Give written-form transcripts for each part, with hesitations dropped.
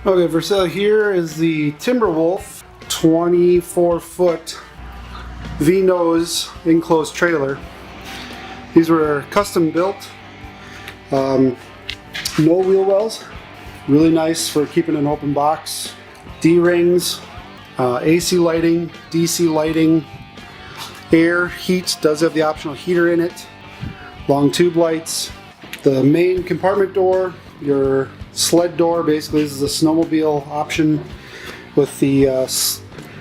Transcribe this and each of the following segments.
Okay, for sale here is the Timberwolf 24-foot V-nose enclosed trailer. These were custom built, no wheel wells, really nice for keeping an open box. D-rings, AC lighting, DC lighting, air, heat, does have the optional heater in it, long tube lights. The main compartment door, your sled door, basically this is a snowmobile option with the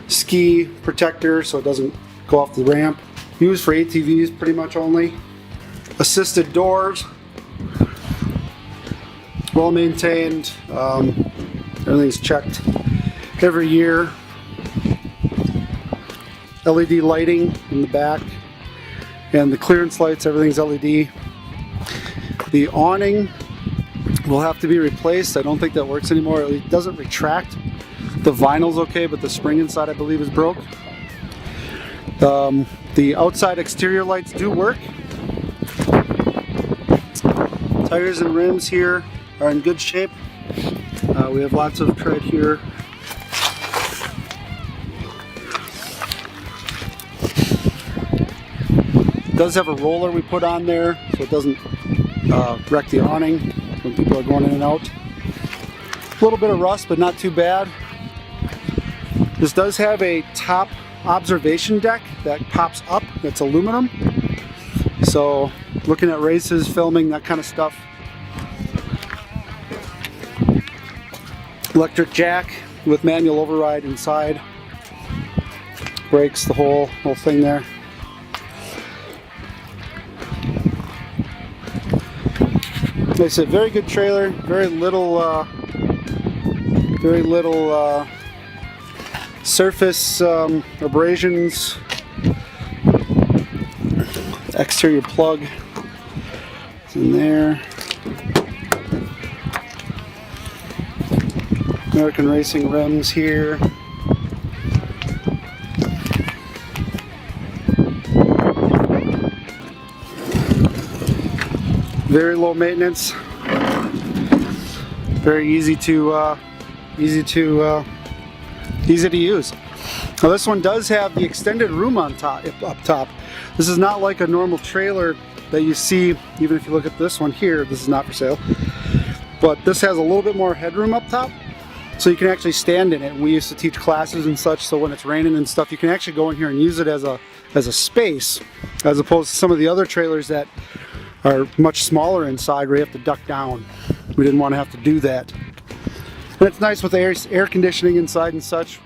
ski protector so it doesn't go off the ramp. Used for ATVs pretty much only. Assisted doors, well maintained, everything's checked every year. LED lighting in the back and the clearance lights, everything's LED. The awning will have to be replaced. I don't think that works anymore. It doesn't retract. The vinyl's okay, but the spring inside I believe is broke. The outside exterior lights do work. Tires and rims here are in good shape. We have lots of tread here. It does have a roller we put on there so it doesn't wreck the awning when people are going in and out. A little bit of rust, but not too bad. This does have a top observation deck that pops up. It's aluminum. So looking at races, filming, that kind of stuff. Electric jack with manual override inside. Brakes, the whole thing there. Like I said, very good trailer, very little surface abrasions. Exterior plug is in there. American Racing rims here. Very low maintenance, very easy to use. Now this one does have the extended room on top, up top. This is not like a normal trailer that you see. Even if you look at this one here, this is not for sale. But this has a little bit more headroom up top, so you can actually stand in it. We used to teach classes and such, so when it's raining and stuff, you can actually go in here and use it as a space, as opposed to some of the other trailers that are much smaller inside where you have to duck down. We didn't want to have to do that. And it's nice with air conditioning inside and such.